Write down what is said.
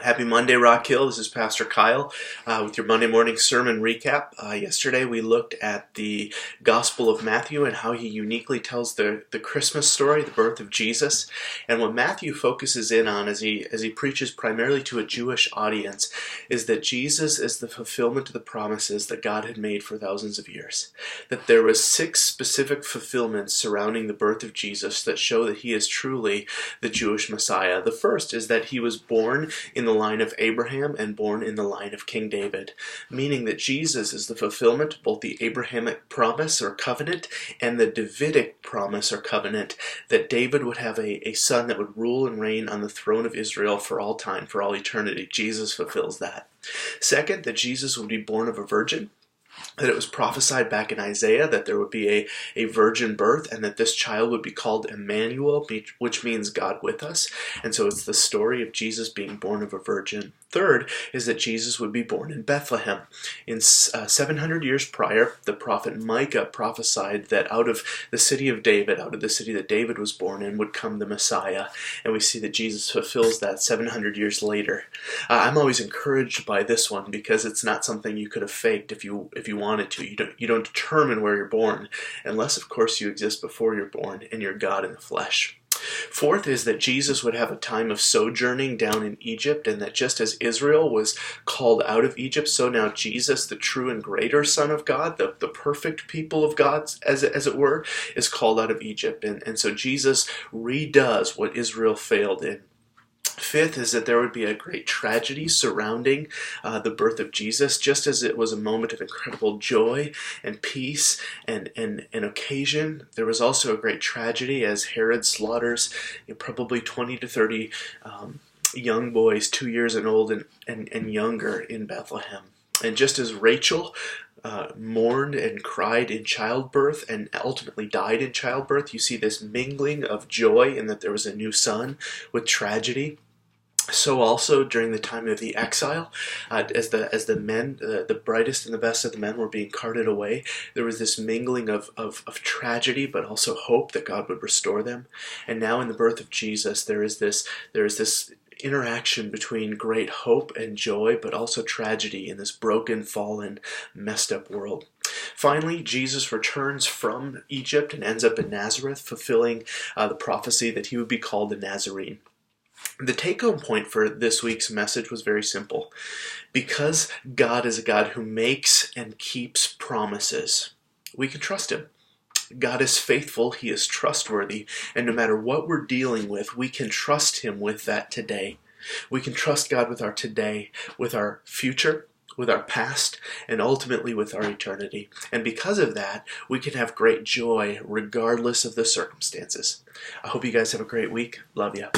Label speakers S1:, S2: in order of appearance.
S1: Happy Monday, Rock Hill. This is Pastor Kyle with your Monday morning sermon recap. Yesterday we looked at the Gospel of Matthew and how he uniquely tells the Christmas story, the birth of Jesus. And what Matthew focuses in on as he preaches primarily to a Jewish audience is that Jesus is the fulfillment of the promises that God had made for thousands of years. That there was 6 specific fulfillments surrounding the birth of Jesus that show that he is truly the Jewish Messiah. The first is that he was born in the line of Abraham and born in the line of King David, meaning that Jesus is the fulfillment of both the Abrahamic promise or covenant and the Davidic promise or covenant that David would have a son that would rule and reign on the throne of Israel for all time, for all eternity. Jesus fulfills that. Second, that Jesus would be born of a virgin, that it was prophesied back in Isaiah that there would be a virgin birth and that this child would be called Emmanuel, which means God with us. And so it's the story of Jesus being born of a virgin. Third is that Jesus would be born in Bethlehem. In 700 years prior, the prophet Micah prophesied that out of the city of David, out of the city that David was born in, would come the Messiah. And we see that Jesus fulfills that 700 years later. I'm always encouraged by this one because it's not something you could have faked if you wanted to. You don't determine where you're born, unless, of course, you exist before you're born and you're God in the flesh. Fourth is that Jesus would have a time of sojourning down in Egypt, and that just as Israel was called out of Egypt, so now Jesus, the true and greater Son of God, the perfect people of God, as it were, is called out of Egypt. And so Jesus redoes what Israel failed in. Fifth is that there would be a great tragedy surrounding the birth of Jesus, just as it was a moment of incredible joy and peace and occasion. There was also a great tragedy as Herod slaughters probably 20 to 30 young boys 2 years and old and younger in Bethlehem. And just as Rachel mourned and cried in childbirth and ultimately died in childbirth, you see this mingling of joy in that there was a new son with tragedy. So also during the time of the exile, as the men, the brightest and the best of the men were being carted away, there was this mingling of tragedy, but also hope that God would restore them. And now in the birth of Jesus, there is this interaction between great hope and joy, but also tragedy in this broken, fallen, messed up world. Finally, Jesus returns from Egypt and ends up in Nazareth, fulfilling the prophecy that he would be called the Nazarene. The take-home point for this week's message was very simple. Because God is a God who makes and keeps promises, we can trust him. God is faithful, he is trustworthy, and no matter what we're dealing with, we can trust him with that today. We can trust God with our today, with our future, with our past, and ultimately with our eternity. And because of that, we can have great joy regardless of the circumstances. I hope you guys have a great week. Love ya.